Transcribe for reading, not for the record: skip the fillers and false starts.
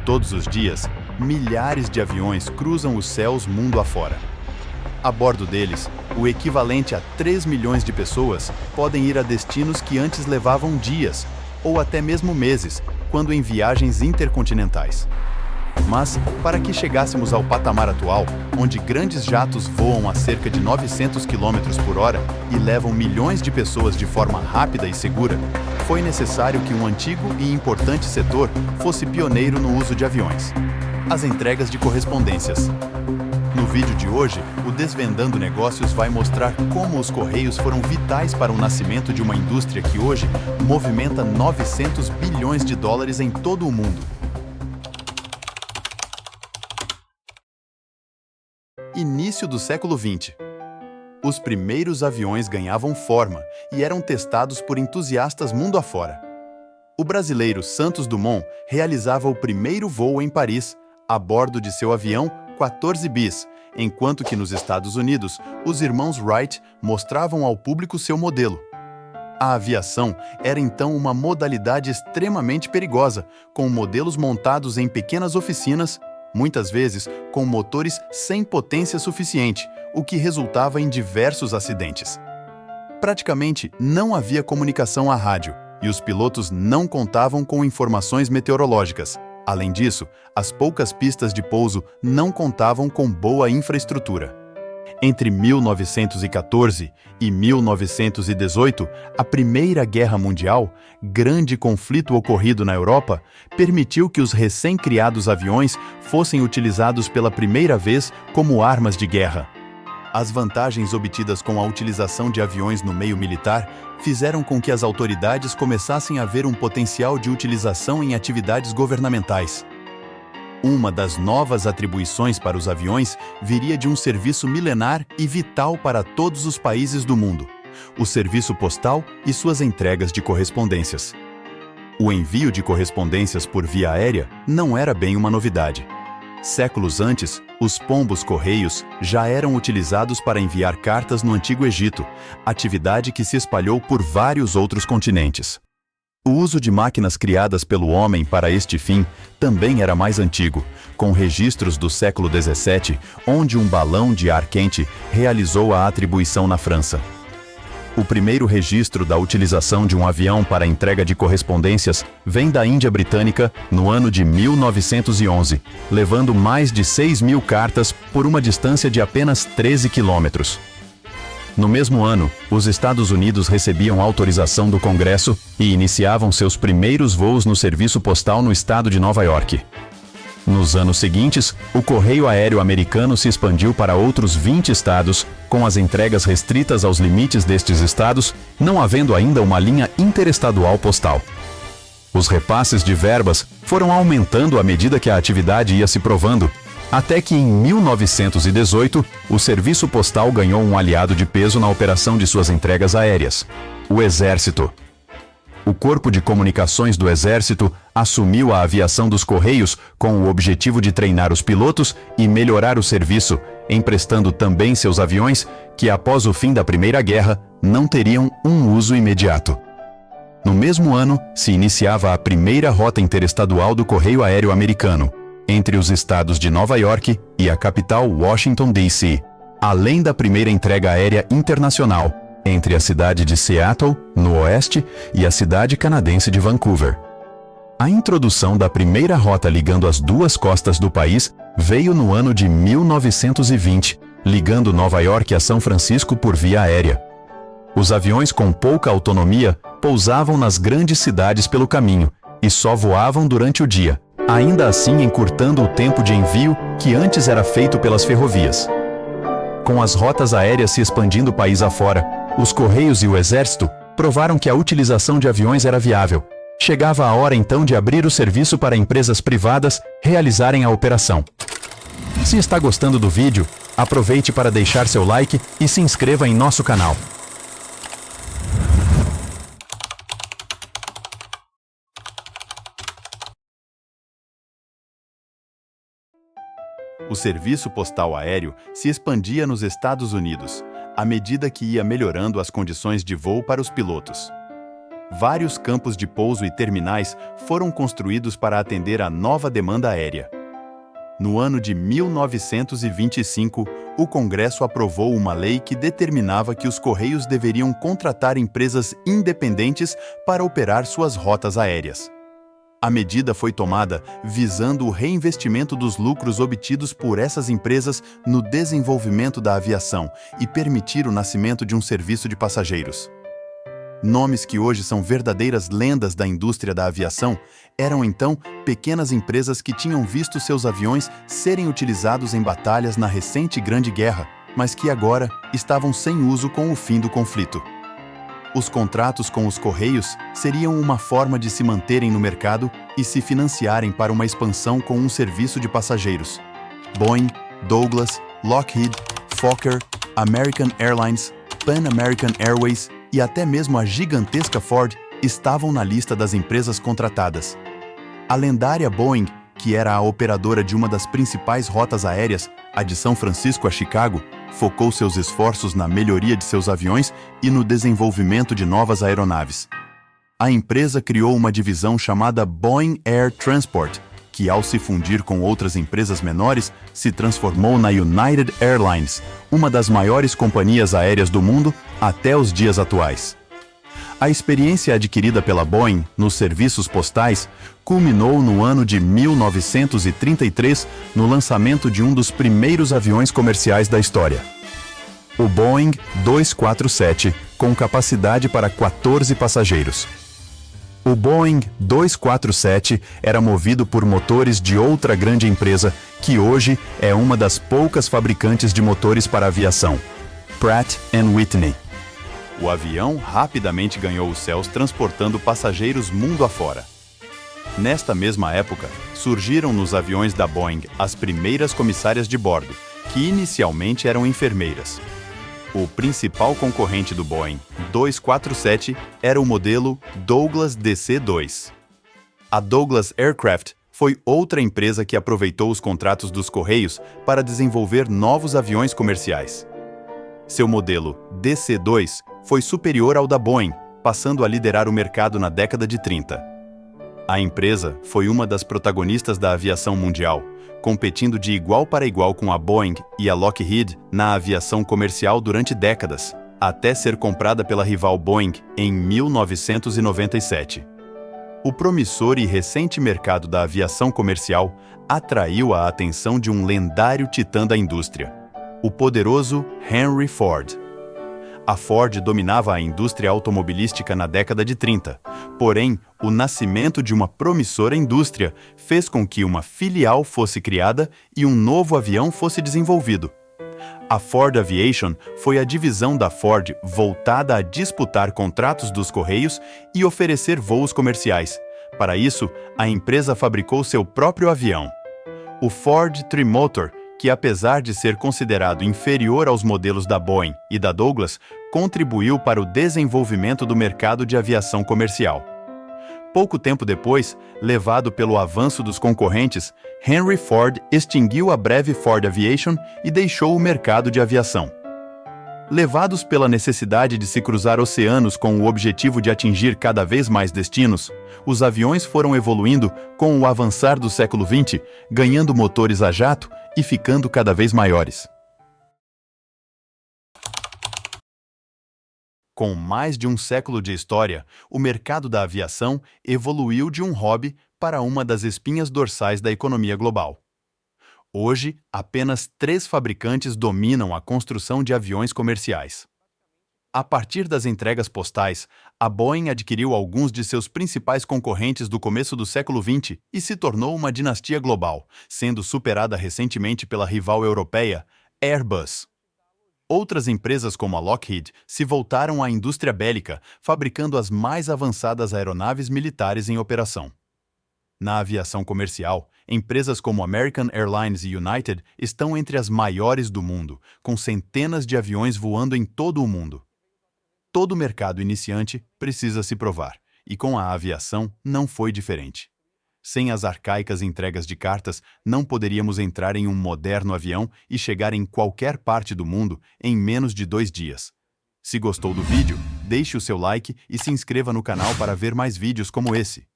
Todos os dias, milhares de aviões cruzam os céus mundo afora. A bordo deles, o equivalente a 3 milhões de pessoas podem ir a destinos que antes levavam dias, ou até mesmo meses, quando em viagens intercontinentais. Mas, para que chegássemos ao patamar atual, onde grandes jatos voam a cerca de 900 km por hora e levam milhões de pessoas de forma rápida e segura, foi necessário que um antigo e importante setor fosse pioneiro no uso de aviões: as entregas de correspondências. No vídeo de hoje, o Desvendando Negócios vai mostrar como os Correios foram vitais para o nascimento de uma indústria que hoje movimenta 900 bilhões de dólares em todo o mundo. Início do século XX. Os primeiros aviões ganhavam forma e eram testados por entusiastas mundo afora. O brasileiro Santos Dumont realizava o primeiro voo em Paris, a bordo de seu avião 14 bis, enquanto que nos Estados Unidos, os irmãos Wright mostravam ao público seu modelo. A aviação era então uma modalidade extremamente perigosa, com modelos montados em pequenas oficinas, muitas vezes com motores sem potência suficiente, o que resultava em diversos acidentes. Praticamente não havia comunicação a rádio, e os pilotos não contavam com informações meteorológicas. Além disso, as poucas pistas de pouso não contavam com boa infraestrutura. Entre 1914 e 1918, a Primeira Guerra Mundial, grande conflito ocorrido na Europa, permitiu que os recém-criados aviões fossem utilizados pela primeira vez como armas de guerra. As vantagens obtidas com a utilização de aviões no meio militar fizeram com que as autoridades começassem a ver um potencial de utilização em atividades governamentais. Uma das novas atribuições para os aviões viria de um serviço milenar e vital para todos os países do mundo: o serviço postal e suas entregas de correspondências. O envio de correspondências por via aérea não era bem uma novidade. Séculos antes, os pombos-correios já eram utilizados para enviar cartas no Antigo Egito, atividade que se espalhou por vários outros continentes. O uso de máquinas criadas pelo homem para este fim também era mais antigo, com registros do século XVII, onde um balão de ar quente realizou a atribuição na França. O primeiro registro da utilização de um avião para a entrega de correspondências vem da Índia Britânica no ano de 1911, levando mais de 6.000 cartas por uma distância de apenas 13 quilômetros. No mesmo ano, os Estados Unidos recebiam autorização do Congresso e iniciavam seus primeiros voos no serviço postal no estado de Nova York. Nos anos seguintes, o Correio Aéreo Americano se expandiu para outros 20 estados, com as entregas restritas aos limites destes estados, não havendo ainda uma linha interestadual postal. Os repasses de verbas foram aumentando à medida que a atividade ia se provando, até que em 1918, o serviço postal ganhou um aliado de peso na operação de suas entregas aéreas: o Exército. O Corpo de Comunicações do Exército assumiu a aviação dos Correios com o objetivo de treinar os pilotos e melhorar o serviço, emprestando também seus aviões, que após o fim da Primeira Guerra não teriam um uso imediato. No mesmo ano, se iniciava a primeira rota interestadual do Correio Aéreo Americano, entre os estados de Nova York e a capital Washington, D.C., além da primeira entrega aérea internacional, entre a cidade de Seattle, no oeste, e a cidade canadense de Vancouver. A introdução da primeira rota ligando as duas costas do país veio no ano de 1920, ligando Nova York a São Francisco por via aérea. Os aviões com pouca autonomia pousavam nas grandes cidades pelo caminho e só voavam durante o dia, ainda assim encurtando o tempo de envio que antes era feito pelas ferrovias. Com as rotas aéreas se expandindo país afora, os Correios e o Exército provaram que a utilização de aviões era viável. Chegava a hora então de abrir o serviço para empresas privadas realizarem a operação. Se está gostando do vídeo, aproveite para deixar seu like e se inscreva em nosso canal. O serviço postal aéreo se expandia nos Estados Unidos, à medida que ia melhorando as condições de voo para os pilotos. vários campos de pouso e terminais foram construídos para atender à nova demanda aérea. No ano de 1925, o Congresso aprovou uma lei que determinava que os Correios deveriam contratar empresas independentes para operar suas rotas aéreas. A medida foi tomada visando o reinvestimento dos lucros obtidos por essas empresas no desenvolvimento da aviação e permitir o nascimento de um serviço de passageiros. Nomes que hoje são verdadeiras lendas da indústria da aviação eram então pequenas empresas que tinham visto seus aviões serem utilizados em batalhas na recente Grande Guerra, mas que agora estavam sem uso com o fim do conflito. Os contratos com os Correios seriam uma forma de se manterem no mercado e se financiarem para uma expansão com um serviço de passageiros. Boeing, Douglas, Lockheed, Fokker, American Airlines, Pan American Airways e até mesmo a gigantesca Ford estavam na lista das empresas contratadas. A lendária Boeing, que era a operadora de uma das principais rotas aéreas, a de São Francisco a Chicago, focou seus esforços na melhoria de seus aviões e no desenvolvimento de novas aeronaves. A empresa criou uma divisão chamada Boeing Air Transport, que ao se fundir com outras empresas menores, se transformou na United Airlines, uma das maiores companhias aéreas do mundo até os dias atuais. A experiência adquirida pela Boeing nos serviços postais culminou no ano de 1933 no lançamento de um dos primeiros aviões comerciais da história. O Boeing 247, com capacidade para 14 passageiros. O Boeing 247 era movido por motores de outra grande empresa, que hoje é uma das poucas fabricantes de motores para aviação, Pratt & Whitney. O avião rapidamente ganhou os céus transportando passageiros mundo afora. Nesta mesma época, surgiram nos aviões da Boeing as primeiras comissárias de bordo, que inicialmente eram enfermeiras. O principal concorrente do Boeing 247 era o modelo Douglas DC-2. A Douglas Aircraft foi outra empresa que aproveitou os contratos dos Correios para desenvolver novos aviões comerciais. Seu modelo DC-2 foi superior ao da Boeing, passando a liderar o mercado na década de 30. A empresa foi uma das protagonistas da aviação mundial, competindo de igual para igual com a Boeing e a Lockheed na aviação comercial durante décadas, até ser comprada pela rival Boeing em 1997. O promissor e recente mercado da aviação comercial atraiu a atenção de um lendário titã da indústria, o poderoso Henry Ford. A Ford dominava a indústria automobilística na década de 30, porém, o nascimento de uma promissora indústria fez com que uma filial fosse criada e um novo avião fosse desenvolvido. A Ford Aviation foi a divisão da Ford voltada a disputar contratos dos Correios e oferecer voos comerciais. Para isso, a empresa fabricou seu próprio avião. O Ford Trimotor, que apesar de ser considerado inferior aos modelos da Boeing e da Douglas, contribuiu para o desenvolvimento do mercado de aviação comercial. Pouco tempo depois, levado pelo avanço dos concorrentes, Henry Ford extinguiu a breve Ford Aviation e deixou o mercado de aviação. Levados pela necessidade de se cruzar oceanos com o objetivo de atingir cada vez mais destinos, os aviões foram evoluindo com o avançar do século XX, ganhando motores a jato e ficando cada vez maiores. Com mais de um século de história, o mercado da aviação evoluiu de um hobby para uma das espinhas dorsais da economia global. Hoje, apenas 3 fabricantes dominam a construção de aviões comerciais. A partir das entregas postais, a Boeing adquiriu alguns de seus principais concorrentes do começo do século XX e se tornou uma dinastia global, sendo superada recentemente pela rival europeia, Airbus. Outras empresas como a Lockheed se voltaram à indústria bélica, fabricando as mais avançadas aeronaves militares em operação. Na aviação comercial, empresas como American Airlines e United estão entre as maiores do mundo, com centenas de aviões voando em todo o mundo. Todo mercado iniciante precisa se provar, e com a aviação não foi diferente. Sem as arcaicas entregas de cartas, não poderíamos entrar em um moderno avião e chegar em qualquer parte do mundo em menos de 2 dias. Se gostou do vídeo, deixe o seu like e se inscreva no canal para ver mais vídeos como esse.